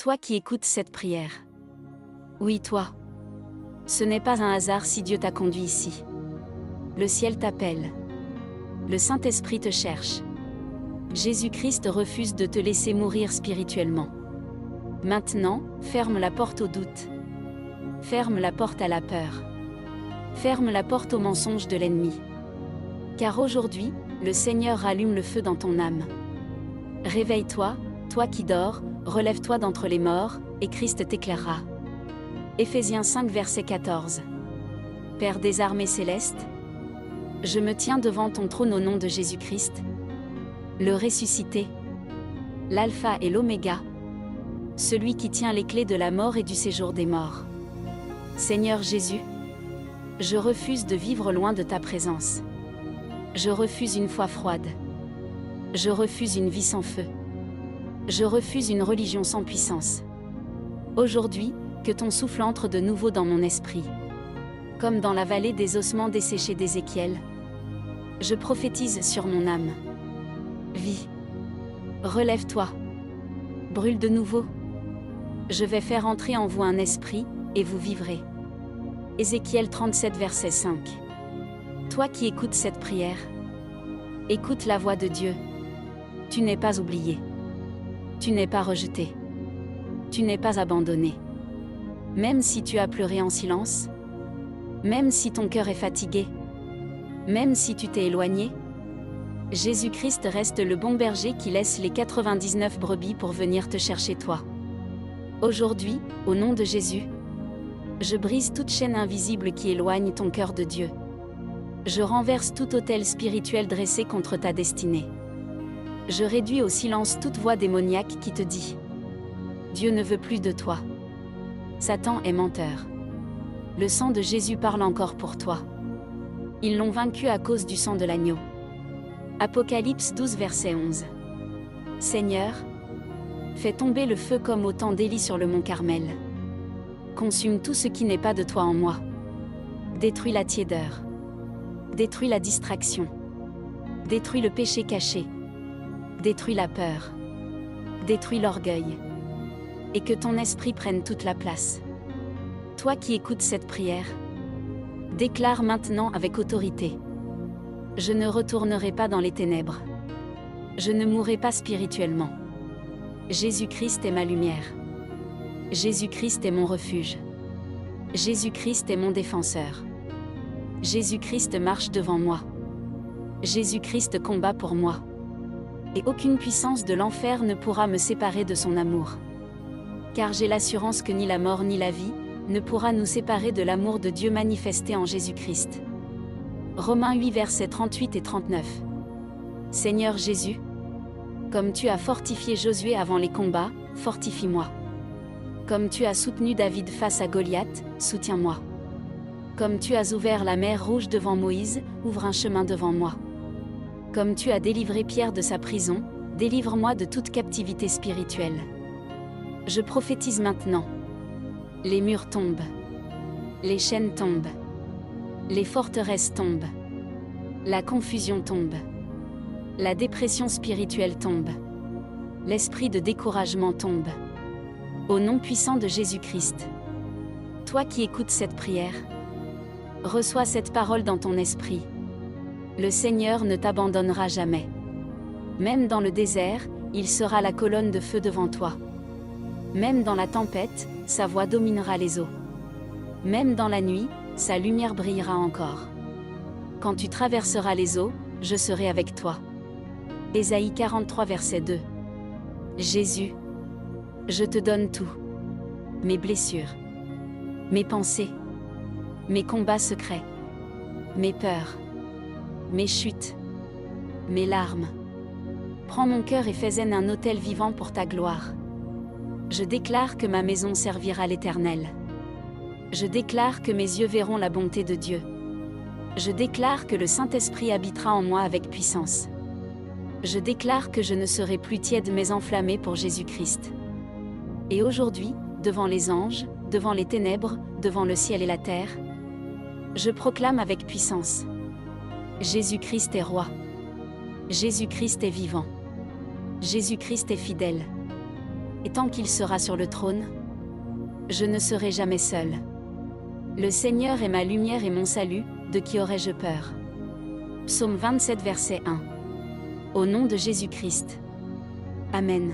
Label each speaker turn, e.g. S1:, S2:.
S1: Toi qui écoutes cette prière. Oui, toi. Ce n'est pas un hasard si Dieu t'a conduit ici. Le ciel t'appelle. Le Saint-Esprit te cherche. Jésus-Christ refuse de te laisser mourir spirituellement. Maintenant, ferme la porte au doute. Ferme la porte à la peur. Ferme la porte au mensonge de l'ennemi. Car aujourd'hui, le Seigneur rallume le feu dans ton âme. Réveille-toi, toi qui dors, relève-toi d'entre les morts, et Christ t'éclairera. Éphésiens 5 verset 14. Père des armées célestes, je me tiens devant ton trône au nom de Jésus-Christ, le ressuscité, l'alpha et l'oméga, celui qui tient les clés de la mort et du séjour des morts. Seigneur Jésus, je refuse de vivre loin de ta présence. Je refuse une foi froide. Je refuse une vie sans feu. Je refuse une religion sans puissance. Aujourd'hui, que ton souffle entre de nouveau dans mon esprit. Comme dans la vallée des ossements desséchés d'Ézéchiel. Je prophétise sur mon âme. Vis. Relève-toi. Brûle de nouveau. Je vais faire entrer en vous un esprit, et vous vivrez. Ézéchiel 37 verset 5. Toi qui écoutes cette prière, écoute la voix de Dieu. Tu n'es pas oublié. Tu n'es pas rejeté. Tu n'es pas abandonné. Même si tu as pleuré en silence, même si ton cœur est fatigué, même si tu t'es éloigné, Jésus-Christ reste le bon berger qui laisse les 99 brebis pour venir te chercher toi. Aujourd'hui, au nom de Jésus, je brise toute chaîne invisible qui éloigne ton cœur de Dieu. Je renverse tout autel spirituel dressé contre ta destinée. Je réduis au silence toute voix démoniaque qui te dit « Dieu ne veut plus de toi. Satan est menteur. Le sang de Jésus parle encore pour toi. Ils l'ont vaincu à cause du sang de l'agneau. » Apocalypse 12 verset 11. Seigneur, fais tomber le feu comme au temps d'Élie sur le mont Carmel. Consume tout ce qui n'est pas de toi en moi. Détruis la tiédeur. Détruis la distraction. Détruis le péché caché. Détruis la peur. Détruis l'orgueil. Et que ton esprit prenne toute la place. Toi qui écoutes cette prière, déclare maintenant avec autorité. Je ne retournerai pas dans les ténèbres. Je ne mourrai pas spirituellement. Jésus-Christ est ma lumière. Jésus-Christ est mon refuge. Jésus-Christ est mon défenseur. Jésus-Christ marche devant moi. Jésus-Christ combat pour moi. Et aucune puissance de l'enfer ne pourra me séparer de son amour. Car j'ai l'assurance que ni la mort ni la vie ne pourra nous séparer de l'amour de Dieu manifesté en Jésus-Christ. Romains 8 versets 38 et 39. Seigneur Jésus, comme tu as fortifié Josué avant les combats, fortifie-moi. Comme tu as soutenu David face à Goliath, soutiens-moi. Comme tu as ouvert la mer Rouge devant Moïse, ouvre un chemin devant moi. Comme tu as délivré Pierre de sa prison, délivre-moi de toute captivité spirituelle. Je prophétise maintenant. Les murs tombent. Les chaînes tombent. Les forteresses tombent. La confusion tombe. La dépression spirituelle tombe. L'esprit de découragement tombe. Au nom puissant de Jésus-Christ. Toi qui écoutes cette prière, reçois cette parole dans ton esprit. Le Seigneur ne t'abandonnera jamais. Même dans le désert, il sera la colonne de feu devant toi. Même dans la tempête, sa voix dominera les eaux. Même dans la nuit, sa lumière brillera encore. Quand tu traverseras les eaux, je serai avec toi. Ésaïe 43 verset 2. Jésus, je te donne tout. Mes blessures, mes pensées, mes combats secrets, mes peurs, mes chutes, mes larmes. Prends mon cœur et fais-en un autel vivant pour ta gloire. Je déclare que ma maison servira l'Éternel. Je déclare que mes yeux verront la bonté de Dieu. Je déclare que le Saint-Esprit habitera en moi avec puissance. Je déclare que je ne serai plus tiède mais enflammé pour Jésus-Christ. Et aujourd'hui, devant les anges, devant les ténèbres, devant le ciel et la terre, je proclame avec puissance. Jésus-Christ est roi. Jésus-Christ est vivant. Jésus-Christ est fidèle. et tant qu'il sera sur le trône, je ne serai jamais seul. Le Seigneur est ma lumière et mon salut, de qui aurais-je peur? Psaume 27 verset 1. Au nom de Jésus-Christ. Amen.